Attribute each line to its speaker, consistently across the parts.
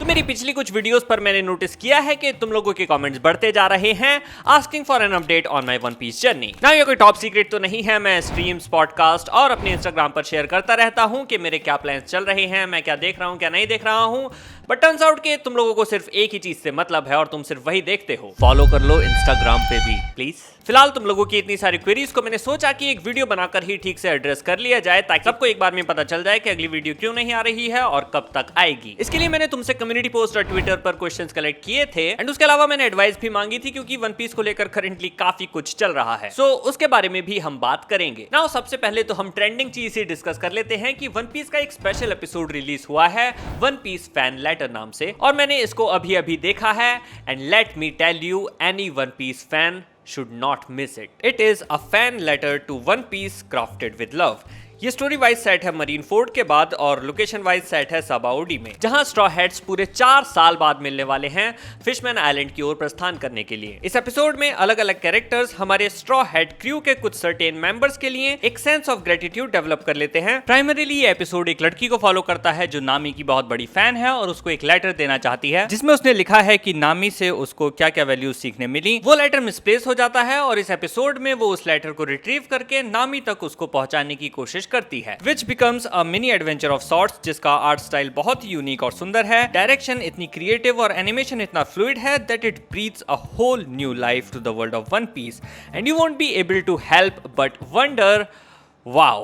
Speaker 1: तो मेरी पिछली कुछ वीडियोस पर मैंने नोटिस किया है कि तुम लोगों के कमेंट्स बढ़ते जा रहे हैं asking for an update on my One Piece journey. ना ये कोई टॉप सीक्रेट तो नहीं है, मैं स्ट्रीम्स, पॉडकास्ट और अपने इंस्टाग्राम पर शेयर करता रहता हूं कि मेरे क्या प्लान्स चल रहे हैं, मैं क्या देख रहा हूं, क्या नहीं देख रहा हूं। बट टर्न्स आउट कि तुम लोगों को सिर्फ एक ही चीज से मतलब है और तुम सिर्फ वही देखते हो। फॉलो कर लो इंस्टाग्राम पे भी प्लीज। फिलहाल तुम लोगों की इतनी सारी क्वेरीज को मैंने सोचा कि एक वीडियो बनाकर ही ठीक से एड्रेस कर लिया जाए ताकि सबको एक बार में पता चल जाए कि अगली वीडियो क्यों नहीं आ रही है और कब तक आएगी। इसके लिए मैंने तुमसे कम्युनिटी पोस्ट और ट्विटर पर क्वेश्चंस कलेक्ट किए थे एंड उसके अलावा मैंने एडवाइस भी मांगी थी क्योंकि वन पीस को लेकर करंटली काफी कुछ चल रहा है। सो उसके बारे में भी हम बात करेंगे। नाउ सबसे पहले तो हम ट्रेंडिंग चीज ही डिस्कस कर लेते हैं कि वन पीस का एक स्पेशल एपिसोड रिलीज हुआ है वन पीस फैन लेटर नाम से और मैंने इसको अभी अभी देखा है and let me tell you any One Piece fan should not miss it. It is a fan letter to One Piece crafted with love. ये स्टोरी वाइज सेट है मरीन फोर्ड के बाद और लोकेशन वाइज सेट है साबाउडी में, जहां straw heads पूरे 4 साल बाद मिलने वाले हैं फिशमैन आइलैंड की ओर प्रस्थान करने के लिए। इस एपिसोड में अलग अलग कैरेक्टर्स हमारे स्ट्रॉ हेड क्रू के कुछ सर्टेन मेंबर्स के लिए एक सेंस ऑफ ग्रेटिट्यूड डेवलप कर लेते हैं। प्राइमरीली ये एपिसोड एक लड़की को फॉलो करता है जो नामी की बहुत बड़ी फैन है और उसको एक लेटर देना चाहती है जिसमें उसने लिखा है कि नामी से उसको क्या क्या वैल्यूज सीखने मिली। वो लेटर मिसप्लेस हो जाता है और इस एपिसोड में वो उस लेटर को रिट्रीव करके नामी तक उसको पहुंचाने की कोशिश करती है, which becomes a mini adventure of sorts, जिसका आर्ट स्टाइल बहुत ही यूनिक और सुंदर है। डायरेक्शन इतनी क्रिएटिव और एनिमेशन इतना फ्लूइड है that it breathes a whole new life to the world of One Piece, and you won't be able to help but wonder, wow,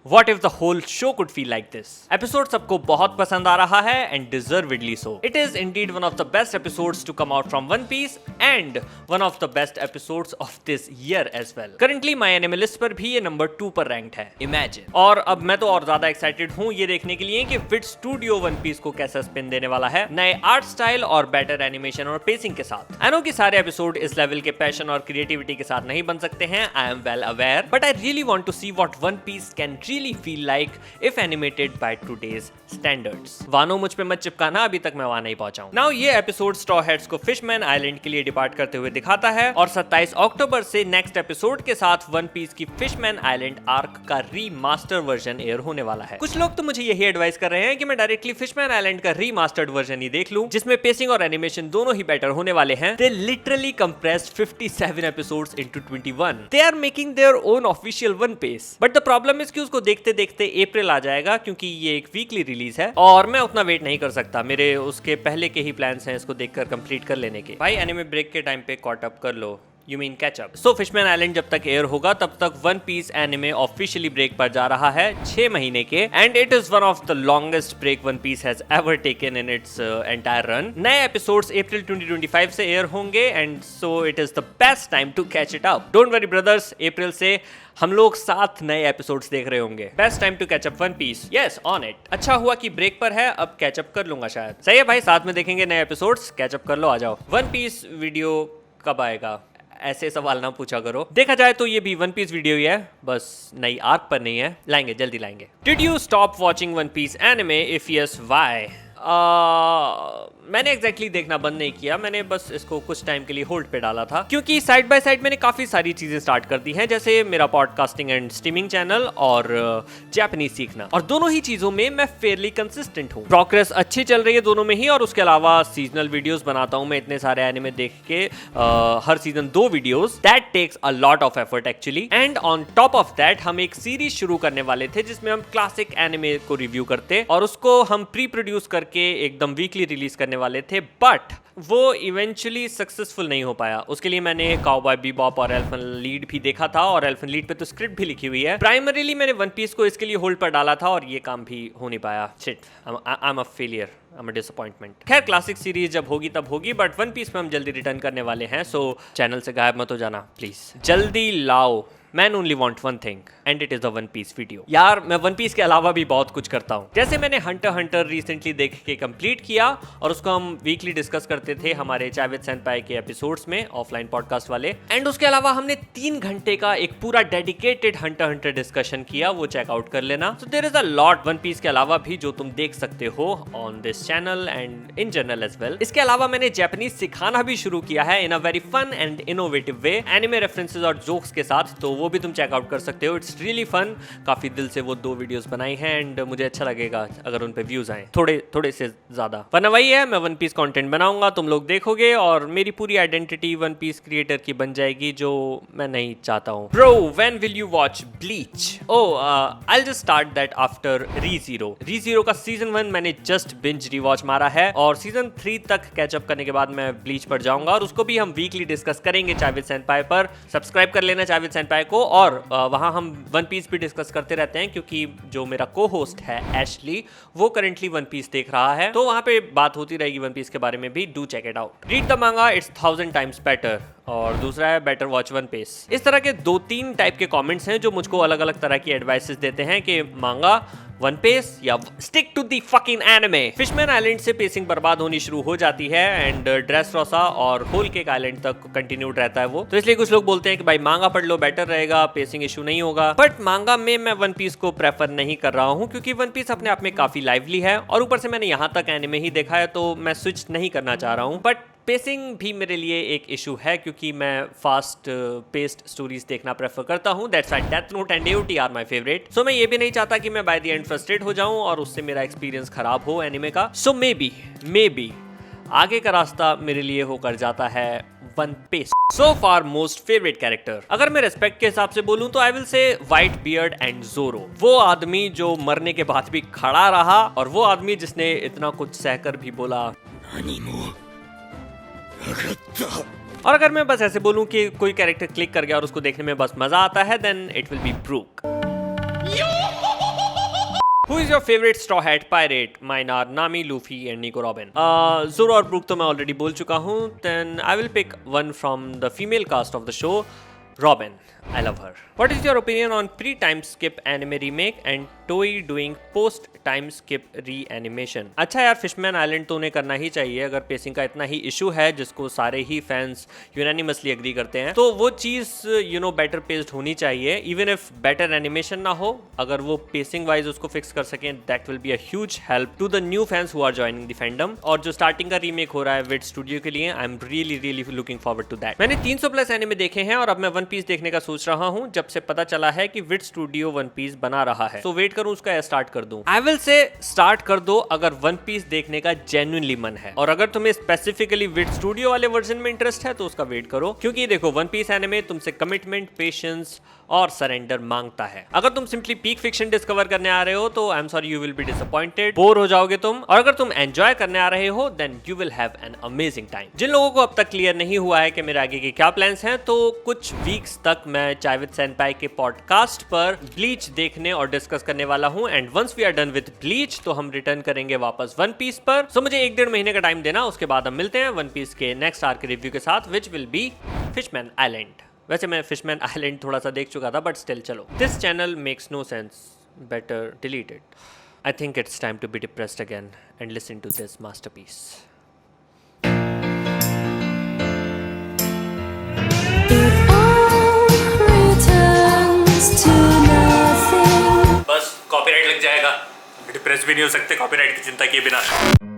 Speaker 1: what if the whole show could feel like this? Episode सबको बहुत पसंद आ रहा है and deservedly so. It is indeed one of the best episodes to come out from One Piece and one of the best episodes of this year as well. Currently my anime list पर भी ये number 2 पर ranked है। Imagine. और अब मैं तो और ज्यादा एक्साइटेड हूँ ये देखने के लिए कि विट स्टूडियो वन पीस को कैसा स्पिन देने वाला है नए आर्ट स्टाइल और बेटर एनिमेशन और पेसिंग के साथ। आई नो कि सारे एपिसोड इस लेवल के पैशन और क्रिएटिविटी के साथ नहीं बन सकते हैं, I am well aware, but I really want to see what One Piece can really feel like if animated by today's standards. Wano मुझ पे मत चिपकाना, अभी तक मैं वहां नहीं पहुंचा हूं। नाउ ये एपिसोड स्ट्रॉ हेड्स को फिशमैन आइलैंड के लिए डिपार्ट करते हुए दिखाता है और 27 अक्टूबर से नेक्स्ट एपिसोड के साथ वन पीस की फिशमैन आइलैंड आर्क का रीमास्टर वर्जन एयर होने वाला है। कुछ लोग तो मुझे यही एडवाइस कर रहे हैं कि मैं डायरेक्टली फिशमैन आइलैंड का रीमास्टर्ड वर्जन ही देख लूं जिसमें पेसिंग और एनिमेशन दोनों ही बेटर होने वाले हैं। They literally compressed 57 episodes into 21. They are making their own official One Piece. But the problem is कि उसको देखते देखते अप्रैल आ जाएगा क्योंकि ये एक वीकली रिलीज है और मैं उतना वेट नहीं कर सकता। मेरे उसके पहले के ही प्लान्स हैं इसको देखकर कंप्लीट कर लेने के। भाई एनिमे ब्रेक के टाइम पे कॉट अप कर लो, you mean catch up. So Fishman Island जब तक एयर होगा तब तक One Piece anime officially break पर जा रहा है 6 महीने के and it is one of the longest break One Piece has ever taken in its entire run. नए एपिसोड्स अप्रैल 2025 से एयर होंगे and so it is the best time to catch it up. Don't worry brothers, April से हम लोग 7 नए episodes देख रहे होंगे। Best time to catch up One Piece, yes on it. अच्छा हुआ कि ब्रेक पर है, अब कैच अप कर लूंगा शायद। सही है भाई, साथ में देखेंगे नए एपिसोड्स, कैच अप कर लो, आ जाओ। वन पीस वीडियो कब आएगा ऐसे सवाल ना पूछा करो। देखा जाए तो ये भी वन पीस वीडियो ही है, बस नई आर्क पर नहीं है। लाएंगे, जल्दी लाएंगे। Did you stop watching One Piece anime? If yes why? मैंने एग्जैक्टली देखना बंद नहीं किया, मैंने बस इसको कुछ टाइम के लिए होल्ड पे डाला था क्योंकि साइड बाय साइड मैंने काफ़ी सारी चीज़ें स्टार्ट कर दी हैं, जैसे मेरा पॉडकास्टिंग एंड स्ट्रीमिंग चैनल और जापानीज सीखना, और दोनों ही चीज़ों में मैं फेयरली कंसिस्टेंट हूँ। प्रोग्रेस अच्छी चल रही है दोनों में ही, और उसके अलावा सीजनल वीडियोस बनाता हूँ मैं इतने सारे एनिमे देख के, हर season 2 videos, that takes a lot of effort actually. And on top of that हम एक सीरीज शुरू करने वाले थे जिसमें हम क्लासिक एनिमे को रिव्यू करते और उसको हम प्री प्रोड्यूस करके एकदम वीकली रिलीज करने वाले थे, बट वो इवेंचुअली सक्सेसफुल नहीं हो पाया। उसके लिए मैंने काउबॉय बीबॉप और एल्फन लीड भी देखा था और एल्फन लीड पे तो स्क्रिप्ट भी लिखी हुई है। प्राइमरीली मैंने वन पीस को इसके लिए होल्ड पर डाला था और ये काम भी हो नहीं पाया। Shit, I am a failure, I am a disappointment. खैर क्लासिक सीरीज जब होगी तब होगी, बट वन पीस पे हम जल्दी रिटर्न करने वाले हैं, सो चैनल से गायब मत हो जाना प्लीज। जल्दी लाओ, man only want one thing and it is the One Piece video. यार मैं वन पीस के अलावा भी बहुत कुछ करता हूँ, जैसे मैंने हंटर रिसेंटली देख के कंप्लीट किया और उसको हम वीकली डिस्कस करते थे हमारे चाइविद सेनपाई के एपिसोड्स में, ऑफलाइन पॉडकास्ट वाले। एंड उसके अलावा हमने 3 घंटे का एक पूरा डेडिकेटेड हंटर डिस्कशन किया, वो चेकआउट कर लेना। So there is a lot One Piece के अलावा भी जो तुम देख सकते हो on this channel and in general as well. इसके अलावा मैंने जापानीज सिखाना भी शुरू किया है in a very fun and innovative way, anime references और जोक्स के साथ, तो वो भी तुम चेकआउट कर सकते हो। It's it's really fun. काफी दिल से वो 2 वीडियोस बनाई हैं एंड मुझे अच्छा लगेगा अगर उन पे व्यूज आए थोड़े से ज्यादा। वरना वही है, मैं वन पीस कंटेंट बनाऊंगा, तुम लोग देखोगे और मेरी पूरी आइडेंटिटी वन पीस क्रिएटर की बन जाएगी, जो मैं नहीं चाहता हूँ। Bro, when will you watch Bleach? I just start that after Re Zero का सीजन 1 मैंने जस्ट बिंज रिवॉच मारा है और सीजन 3 तक कैचअप करने के बाद मैं ब्लीच पर जाऊंगा और उसको भी हम वीकली डिस्कस करेंगे चाविद सेनपाई पर। सब्सक्राइब कर लेना चाविद सेनपाई को, और वहां हम वन पीस भी डिस्कस करते रहते हैं क्योंकि जो मेरा को होस्ट है एशली, वो करंटली वन पीस देख रहा है, तो वहां पे बात होती रहेगी वन पीस के बारे में भी। Do check it out. Read the manga, it's 1000 times better. और दूसरा है बेटर वॉच वन पीस। इस तरह के 2-3 टाइप के कमेंट्स हैं जो मुझको अलग अलग तरह की एडवाइसेस देते हैं कि मांगा, वन पीस या stick to the fucking anime. Fishman Island से पेसिंग बर्बाद होनी शुरू हो जाती है एंड ड्रेसरोसा और होल केक आइलैंड तक कंटिन्यूड रहता है वो, तो इसलिए कुछ लोग बोलते हैं कि भाई मांगा पढ़ लो, बेटर रहेगा, पेसिंग इशू नहीं होगा। बट मांगा में मैं वन पीस को प्रेफर नहीं कर रहा हूँ क्योंकि वन पीस अपने आप में काफी लाइवली है और ऊपर से मैंने यहाँ तक एनिमे ही देखा है, तो मैं स्विच नहीं करना चाह रहा हूँ। बट पेसिंग भी मेरे लिए एक इशू है क्योंकि मैं फास्ट पेस्ड स्टोरीज देखना प्रेफर करता हूँ। That's why Death Note and AOT are my favourite. So मैं ये भी नहीं चाहता कि मैं बाय द एंड फ्रस्ट्रेट हो जाऊं और उससे मेरा एक्सपीरियंस खराब हो एनिमे का। सो मे बी आगे का रास्ता मेरे लिए होकर जाता है One Piece. So far most favourite character, अगर मैं रेस्पेक्ट के हिसाब से बोलूं तो I will say Whitebeard and Zoro. वो आदमी जो मरने के बाद भी खड़ा रहा और वो आदमी जिसने इतना कुछ सहकर भी बोला। और अगर मैं बस ऐसे बोलूं कि कोई कैरेक्टर क्लिक कर गया और उसको देखने में बस मजा आता है, then it will be Brook. Who is your favorite Straw Hat pirate? Mine are Nami, Luffy and Nico Robin. Zoro और ब्रूक तो मैं ऑलरेडी बोल चुका हूँ। Then I will pick one from the female cast of the show, Robin. I love her. What is your opinion on pre-time skip anime remake and Toei doing post-time skip re-animation? अच्छा यार, फिशमैन island तो उन्हें करना ही चाहिए अगर pacing का इतना ही issue है जिसको सारे ही फैंस यूनानिमसली एग्री करते हैं, तो वो चीज़ बेटर पेस्ड होनी चाहिए। इवन इफ बेटर एनिमेशन ना हो, अगर वो पेसिंग वाइज उसको फिक्स कर सकें, that will be a huge help to the new fans who are joining the fandom. और जो स्टार्टिंग का रीमेक हो रहा है विट स्टूडियो के लिए, I am really looking forward to that. मैंने 300+ एनिमे देखे हैं और अब मैं वन पीस देखने का सोच रहा हूँ जब से पता चला है कि विट स्टूडियो वन पीस बना रहा है। तो वेट करूं उसका या स्टार्ट कर दूं? आई विल से स्टार्ट कर दो अगर वन पीस देखने का जेन्युइनली मन है, और अगर तुम्हें स्पेसिफिकली विट स्टूडियो वाले वर्जन में इंटरेस्ट है तो उसका वेट करो, क्योंकि देखो वन पीस एनिमे तुमसे कमिटमेंट, पेशेंस और सरेंडर मांगता है। अगर तुम सिंपली पीक फिक्शन डिस्कवर करने आ रहे हो तो I am sorry, you will be disappointed, bore हो जाओगे तुम। और अगर तुम एंजॉय करने आ रहे हो then you will have an amazing time. जिन लोगों को अब तक क्लियर नहीं हुआ है कि मेरे आगे के क्या प्लान्स हैं, तो कुछ वीक्स तक मैं चाविद सेनपाई के पॉडकास्ट पर ब्लीच देखने और डिस्कस करने वाला हूं and once we are done with Bleach तो हम रिटर्न करेंगे वापस वन पीस पर। सो मुझे 1-1.5 महीने का टाइम देना, उसके बाद हम मिलते हैं वन पीस के नेक्स्ट आर्क के रिव्यू के साथ, which will be Fishman Island. वैसे मैं फिशमैन आइलैंड थोड़ा सा देख चुका था, बट स्टिल चलो। This channel makes no sense, better delete it. I think it's time to be depressed again and listen to this masterpiece. बस कॉपीराइट लग जाएगा, डिप्रेस भी नहीं हो सकते कॉपीराइट की चिंता किए बिना।